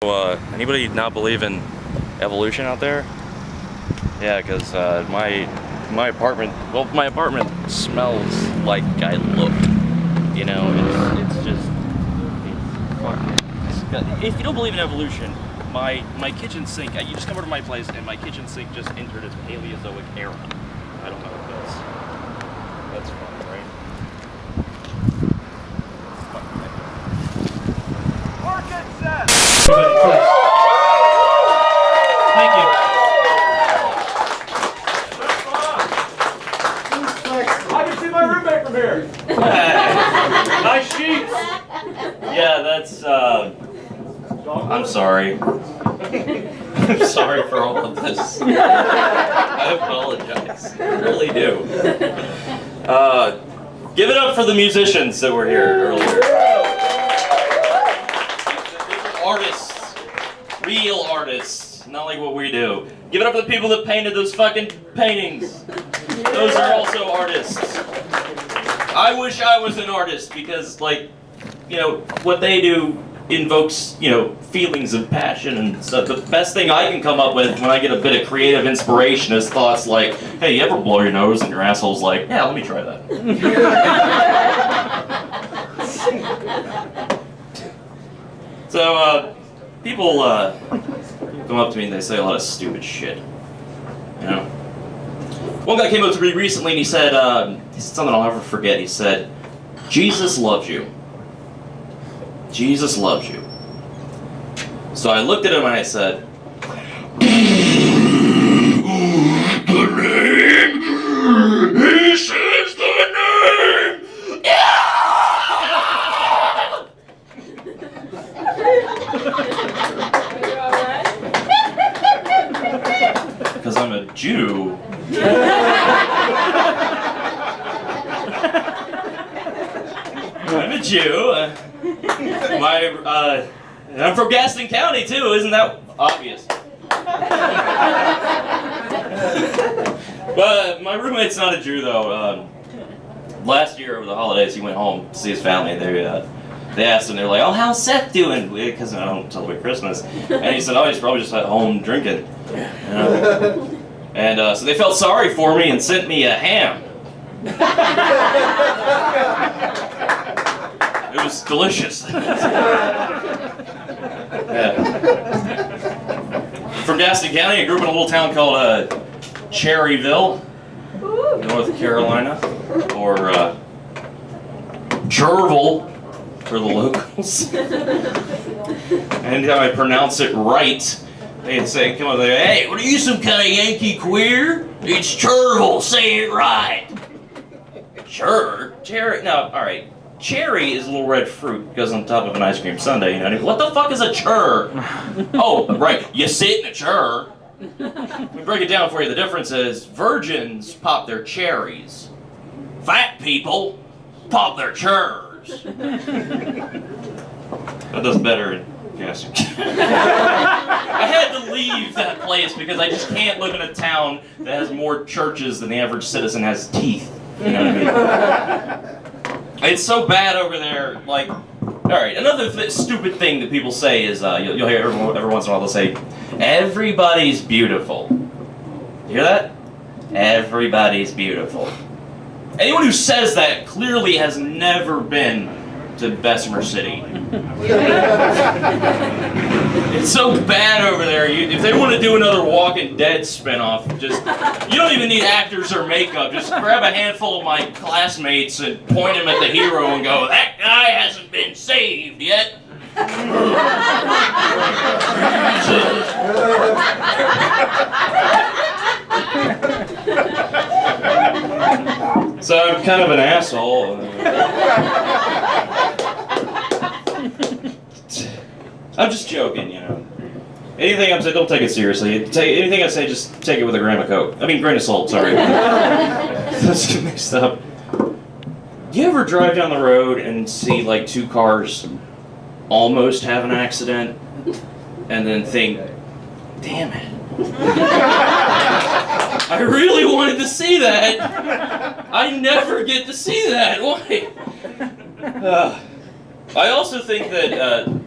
Anybody not believe in evolution out there? Yeah, because my apartment smells like I look. You know, it's fucking. If you don't believe in evolution, my kitchen sink. You just come over to my place and my kitchen sink just entered its Paleozoic era. I don't know if that's funny, right? Thank you. I can see my roommate from here. Nice sheets. Yeah, that's, I'm sorry. I'm sorry for all of this. I apologize. I really do. Give it up for the musicians that were here earlier. Artists. Real artists. Not like what we do. Give it up for the people that painted those fucking paintings. Those are also artists. I wish I was an artist because, like, you know, what they do invokes, you know, feelings of passion, and so the best thing I can come up with when I get a bit of creative inspiration is thoughts like, hey, you ever blow your nose and your asshole's like, yeah, let me try that. So, people come up to me and they say a lot of stupid shit, you know? One guy came up to me recently and he said something I'll never forget. He said, Jesus loves you. Jesus loves you. So I looked at him and I said, the name! He says the name! Yeah! Because I'm a Jew. I'm a Jew. And I'm from Gaston County too, isn't that obvious? But my roommate's not a Jew though. Last year over the holidays, he went home to see his family, and they asked him, they're like, "Oh, how's Seth doing?" Because I don't celebrate Christmas. And he said, "Oh, he's probably just at home drinking." You know? And so they felt sorry for me and sent me a ham. It was delicious. Yeah. From Gaston County, I grew up in a little town called Cherryville, North Carolina, or Cherryville for the locals. Anytime I pronounce it right, they'd say, "Come on, hey, what are you, some kind of Yankee queer? It's Cherryville, say it right." Sure, cherry. No, all right. Cherry is a little red fruit, goes on top of an ice cream sundae, you know. What the fuck is a chur? Oh, right, you sit in a chur. We break it down for you. The difference is virgins pop their cherries. Fat people pop their churs. That does better in Gaston. I had to leave that place because I just can't live in a town that has more churches than the average citizen has teeth. You know what I mean? It's so bad over there, like, alright, another stupid thing that people say is, you'll hear every once in a while they'll say, everybody's beautiful. You hear that? Everybody's beautiful. Anyone who says that clearly has never been to Bessemer City. It's so bad over there. If they want to do another Walking Dead spinoff, you don't even need actors or makeup. Just grab a handful of my classmates and point them at the hero and go, that guy hasn't been saved yet. So I'm kind of an asshole. I'm just joking, you know. Anything I'm saying, don't take it seriously. Anything I say, just take it with a grain of salt, sorry. Let's get mixed up. Do you ever drive down the road and see, like, two cars almost have an accident, and then think, damn it. I really wanted to see that. I never get to see that. Why? I also think that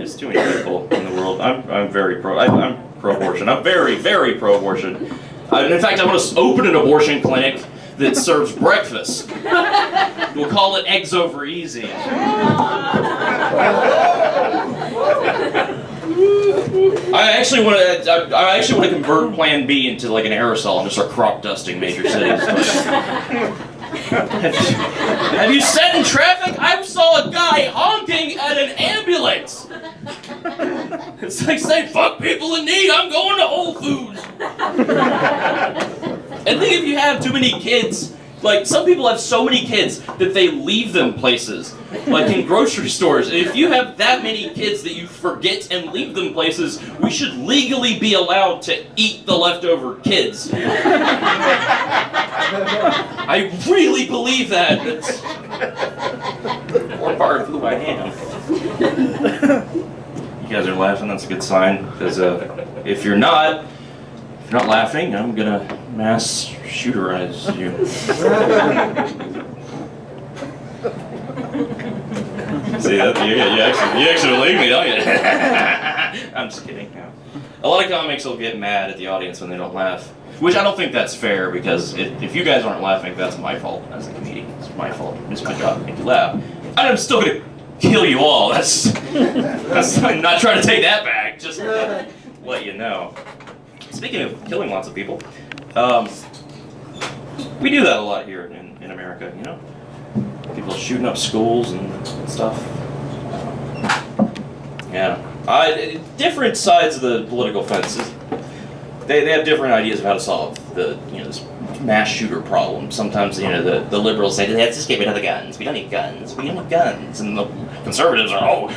There's too many people in the world. I'm very I'm pro-abortion. I'm very, very pro-abortion. In fact, I want to open an abortion clinic that serves breakfast. We'll call it Eggs Over Easy. I actually want to convert Plan B into like an aerosol and just start crop dusting major cities. Have you sat in traffic? I saw a guy honking at an ambulance. It's like saying, "Fuck people in need. I'm going to Whole Foods." And think if you have too many kids. Like, some people have so many kids that they leave them places, like in grocery stores. And if you have that many kids that you forget and leave them places, we should legally be allowed to eat the leftover kids. I really believe that. That's one part of who I am. You guys are laughing, that's a good sign, because if you're not laughing, I'm gonna mass shooterize you. See that? You actually believe me, don't you? I'm just kidding. No. A lot of comics will get mad at the audience when they don't laugh, which I don't think that's fair, because if you guys aren't laughing, that's my fault as a comedian. It's my fault. It's my job to make you laugh. And I'm still gonna kill you all. That's I'm not trying to take that back. Just to let you know. Speaking of killing lots of people, we do that a lot here in America, you know? People shooting up schools and stuff. Yeah. Different sides of the political fence, they have different ideas of how to solve this mass shooter problem. Sometimes, the liberals say, let's just get rid of the guns. We don't need guns. We don't have guns. And the conservatives are,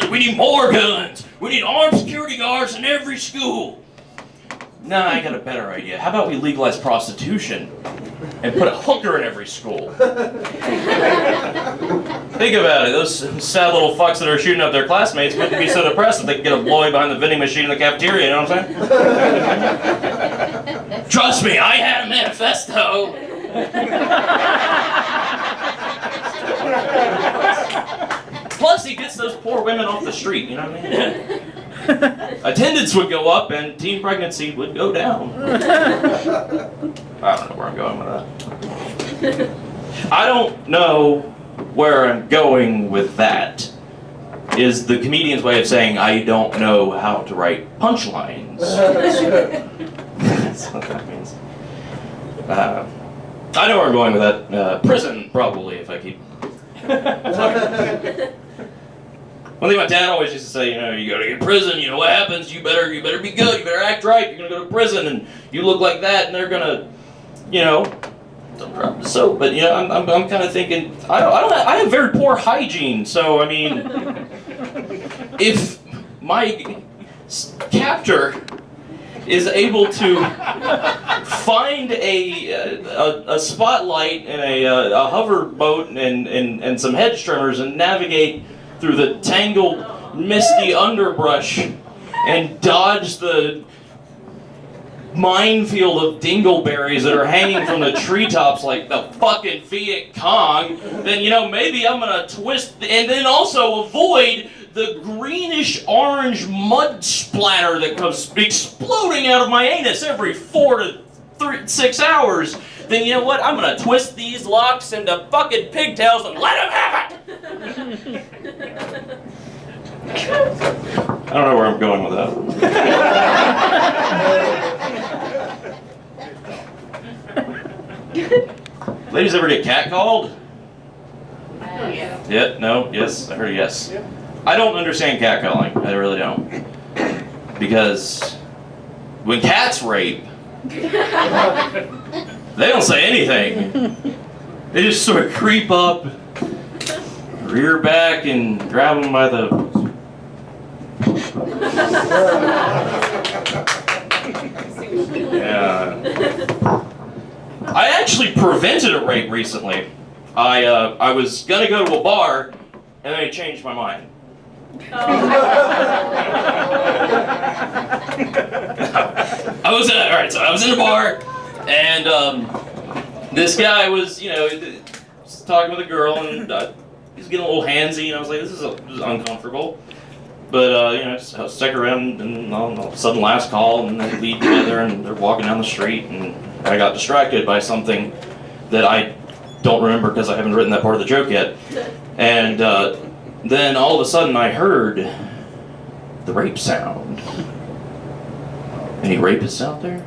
we need more guns. We need armed security guards in every school. Nah, I got a better idea. How about we legalize prostitution and put a hooker in every school? Think about it. Those sad little fucks that are shooting up their classmates wouldn't be so depressed if they could get a blowy behind the vending machine in the cafeteria, you know what I'm saying? Trust me, I had a manifesto. Plus, he gets those poor women off the street, you know what I mean? Attendance would go up and teen pregnancy would go down. I don't know where I'm going with that. I don't know where I'm going with that. Is the comedian's way of saying I don't know how to write punchlines. That's what that means. I know where I'm going with that. Prison, probably, if I keep... One thing my dad always used to say, you go to get prison, what happens? You better be good, you better act right, you're gonna go to prison and you look like that and they're gonna, don't drop the soap, but I'm kind of thinking, I have very poor hygiene, so I mean, if my captor is able to find a spotlight and a hover boat and some hedge trimmers and navigate through the tangled, misty underbrush and dodge the minefield of dingleberries that are hanging from the treetops like the fucking Viet Cong, then maybe I'm gonna twist and then also avoid the greenish orange mud splatter that comes exploding out of my anus every 4 to 6 hours. Then you know what? I'm gonna twist these locks into fucking pigtails and let them have it! I don't know where I'm going with that. Ladies ever get catcalled? Yeah. Yeah, no, yes, I heard a yes. Yep. I don't understand catcalling, I really don't. Because when cats rape, they don't say anything. They just sort of creep up, rear back, and grab them by the... Yeah. I actually prevented a rape recently. I was gonna go to a bar, and then I changed my mind. I was in a bar, and this guy was, talking with a girl, and he was getting a little handsy, and I was like, this is uncomfortable. But, just stick around, and all of a sudden last call, and they leave together, and they're walking down the street, and I got distracted by something that I don't remember because I haven't written that part of the joke yet. And then all of a sudden I heard the rape sound. Any rapists out there?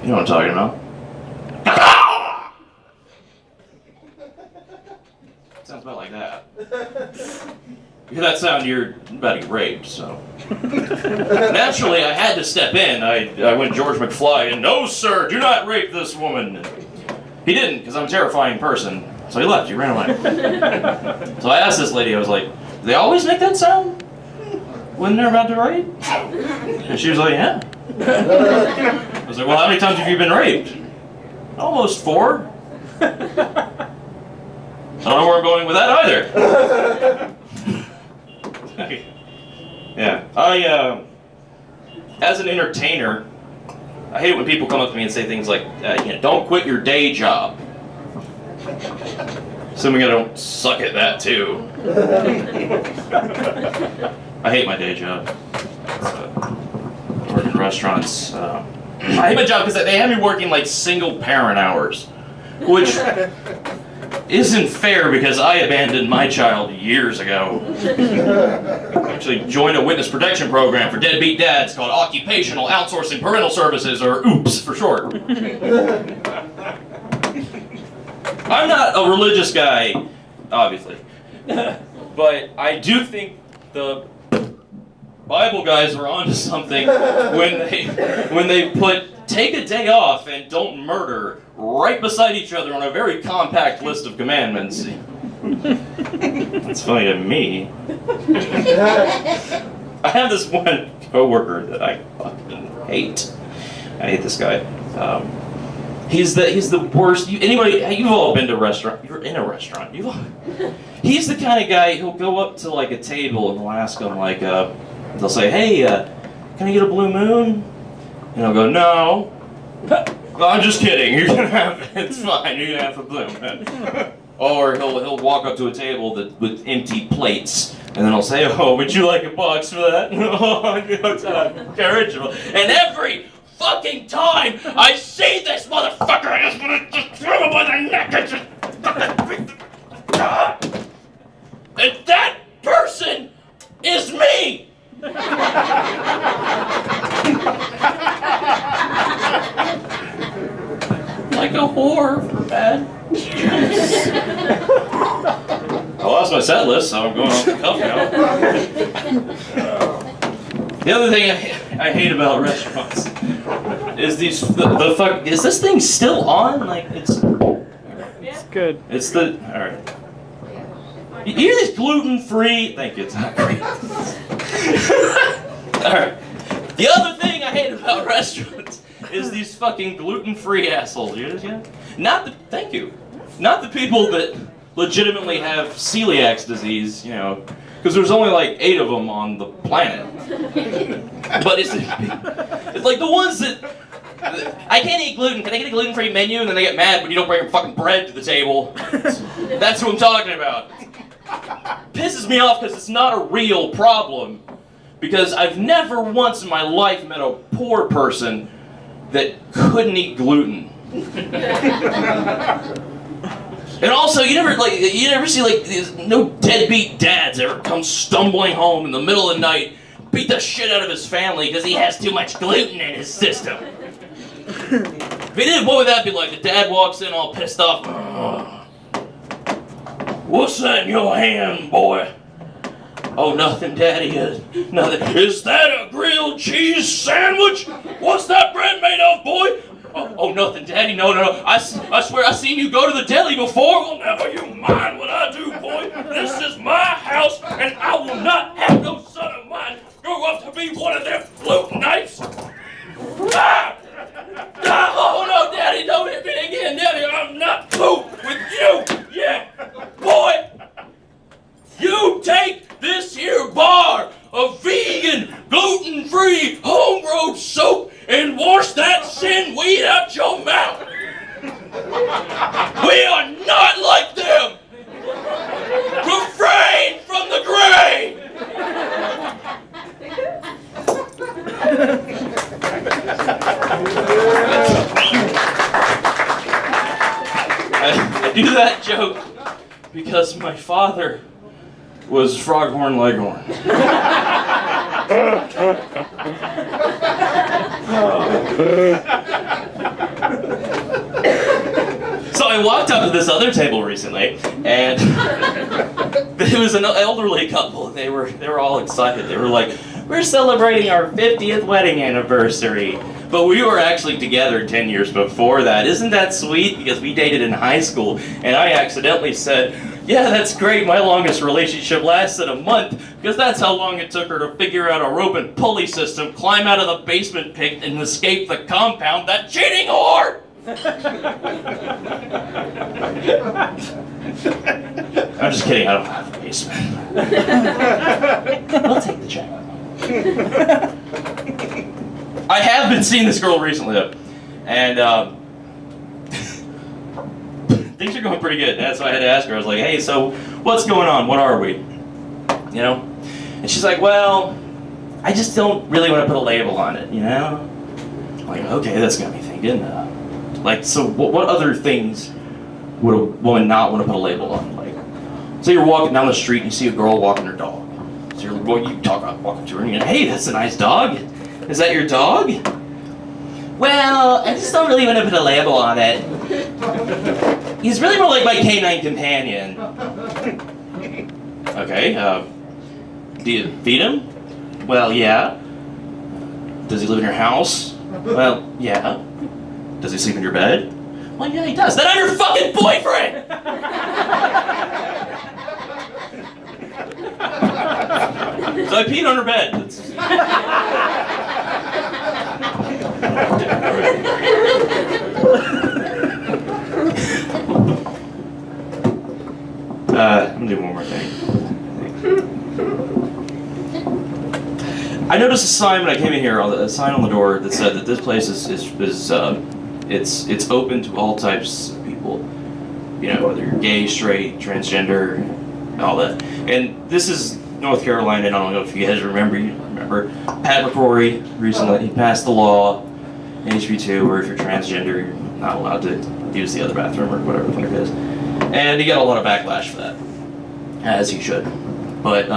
You know what I'm talking about? Sounds about like that. You hear that sound, you're about to get raped, so. Naturally, I had to step in. I went George McFly, and no, sir, do not rape this woman. He didn't, because I'm a terrifying person. So he left, he ran away. So I asked this lady, I was like, do they always make that sound when they're about to rape? And she was like, yeah. I was like, well, how many times have you been raped? Almost 4. I don't know where I'm going with that either. Yeah, as an entertainer, I hate it when people come up to me and say things like, don't quit your day job. Assuming I don't suck at that too. I hate my day job. I work in restaurants. I hate my job because they have me working like single parent hours, which isn't fair because I abandoned my child years ago. I actually joined a witness protection program for deadbeat dads called Occupational Outsourcing Parental Services, or OOPS for short. I'm not a religious guy, obviously, but I do think the Bible guys are onto something when they put take a day off and don't murder right beside each other on a very compact list of commandments. That's funny to me. I have this one coworker that I fucking hate. I hate this guy. He's the worst. You've all been to a restaurant. You're in a restaurant. He's the kind of guy who'll go up to like a table and they'll ask him like, they'll say, hey, can I get a blue moon? And he'll go, no. Well, I'm just kidding. You're gonna have it. It's fine. You're gonna have the blue moon. Or he'll walk up to a table with empty plates, and then he'll say, oh, would you like a box for that? No, it's incorrigible. And every fucking time I see this motherfucker, I just want to just throw him by the neck and just... And that person is me! Like a whore for bad. I lost my set list, so I'm going off the cuff now. The other thing I hate about restaurants is the fuck. Is this thing still on? Like it's good. It's the all right. You hear this gluten-free? Thank you. It's not great. All right. The other thing I hate about restaurants is these fucking gluten-free assholes. You hear this yet? Thank you. Not the people that legitimately have celiac disease, because there's only like 8 of them on the planet. But it's like the ones that I can't eat gluten. Can I get a gluten-free menu? And then they get mad when you don't bring fucking bread to the table. That's who I'm talking about. Pisses me off because it's not a real problem. Because I've never once in my life met a poor person that couldn't eat gluten. And also, you never see no deadbeat dads ever come stumbling home in the middle of the night, beat the shit out of his family because he has too much gluten in his system. If he did, what would that be like? The dad walks in all pissed off. What's that in your hand, boy? Oh, nothing, Daddy. Nothing. Is that a grilled cheese sandwich? What's that bread made of, boy? Oh, nothing, Daddy. No. I swear I seen you go to the deli before. Well, never you mind what I do, boy. This is my house, and I will not have no son of mine grow up to be one of them glutenites. Oh, no, Daddy, don't hit me again, Daddy. I'm not through with you. Yeah, boy. You take this here bar of vegan, gluten-free, homegrown soap and wash that sin weed out your mouth. We are not like them. Refrain from the gray. because my father was Froghorn Leghorn. So I walked up to this other table recently, and it was an elderly couple. They were all excited. They were like, "We're celebrating our 50th wedding anniversary." But we were actually together 10 years before that. Isn't that sweet? Because we dated in high school, and I accidentally said, "Yeah, that's great. My longest relationship lasted a month," because that's how long it took her to figure out a rope and pulley system, climb out of the basement pit, and escape the compound. That cheating whore! I'm just kidding. I don't have a basement. I'll take the check. I have been seeing this girl recently, though, and things are going pretty good. That's why I had to ask her. I was like, "Hey, so what's going on? What are we?" You know? And she's like, "Well, I just don't really want to put a label on it, you know?" I'm like, okay, that's got me thinking. Like, so what other things would a woman not want to put a label on? Like, say you're walking down the street and you see a girl walking her dog. So you're like, well, you talk about walking to her and you're like, "Hey, that's a nice dog. Is that your dog?" "Well, I just don't really want to put a label on it. He's really more like my canine companion." Okay, do you feed him? "Well, yeah." "Does he live in your house?" "Well, yeah." "Does he sleep in your bed?" "Well, yeah, he does." "Then I'm your fucking boyfriend!" So I peed on her bed. I'm gonna do one more thing. I noticed a sign when I came in here, a sign on the door that said that this place is it's open to all types of people. You know, whether you're gay, straight, transgender, all that. And this is North Carolina, and I don't know if you guys remember Pat McCrory recently, he passed the law in HB2 where if you're transgender, you're not allowed to use the other bathroom or whatever the fuck it is. And he got a lot of backlash for that, as he should. But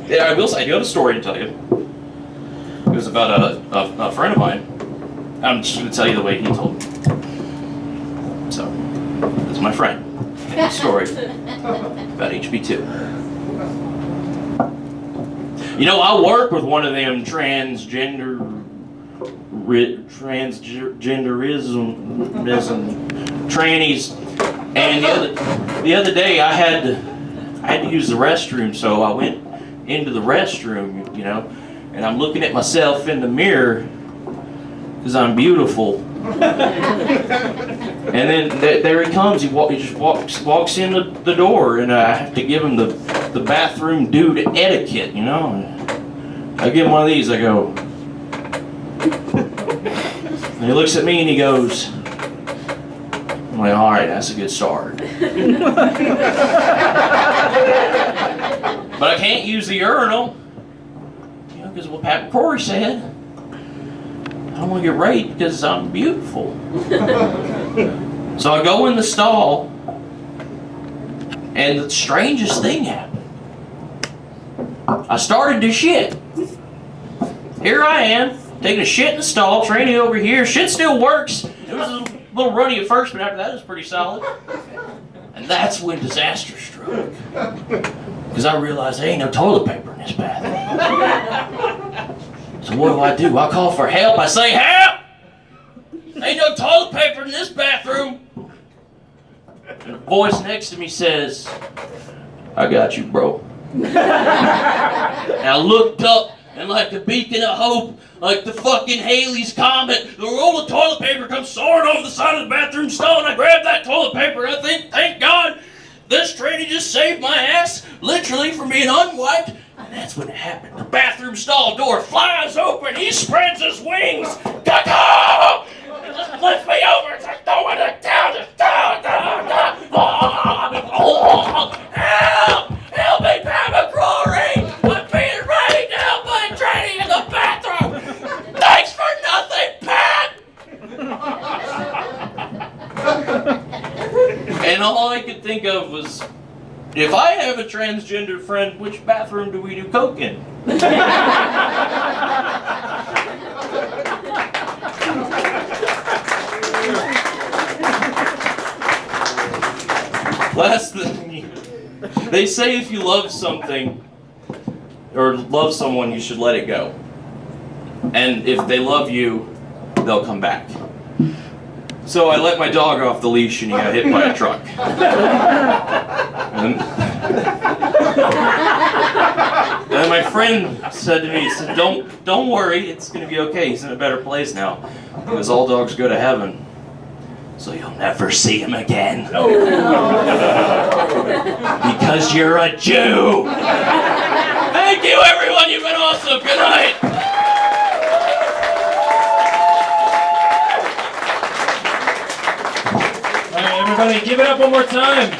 yeah, I will say, I do have a story to tell you. It was about a friend of mine. I'm just going to tell you the way he told me. So, this is my friend. And story about HB2. You know, I work with one of them transgenderism trannies, and the other day I had to use the restroom, so I went into the restroom, you know, and I'm looking at myself in the mirror because I'm beautiful. And then there he comes. He just walks in the door, and I have to give him the bathroom dude etiquette, you know. And I give him one of these. I go, and he looks at me and he goes, I'm like, all right, that's a good start. But I can't use the urinal, you know, because of what Pat McCrory said. I don't want to get raped because I'm beautiful. So I go in the stall, and the strangest thing happened. I started to shit. Here I am, taking a shit in the stall, tranny over here. Shit still works. It was a little runny at first, but after that it was pretty solid. And that's when disaster struck. Because I realized there ain't no toilet paper in this bathroom. So what do? I call for help. I say, help! Ain't no toilet paper in this bathroom. And the voice next to me says, I got you, bro. And I looked up, and like the beacon of hope, like the fucking Halley's Comet, the roll of toilet paper comes soaring off the side of the bathroom stall, and I grabbed that toilet paper, and I think, thank God, this tranny just saved my ass, literally, from being unwiped. And that's when it happened. The bathroom stall door flies open, he spreads his wings, caw-caw! And just lifts me over, it's like throwing it down, just down. Help! Help me, Pat McCrory! I'm being raped! Help my tranny in the bathroom! Thanks for nothing, Pat! And all I could think of was, if I have a transgender friend, which bathroom do we do coke in? Last thing, they say if you love something, or love someone, you should let it go. And if they love you, they'll come back. So I let my dog off the leash and he got hit by a truck. And then my friend said to me, he said, don't worry, it's gonna be okay. He's in a better place now. Because all dogs go to heaven. So you'll never see him again. Because you're a Jew. Thank you everyone, you've been awesome. Good night. All right, everybody, give it up one more time.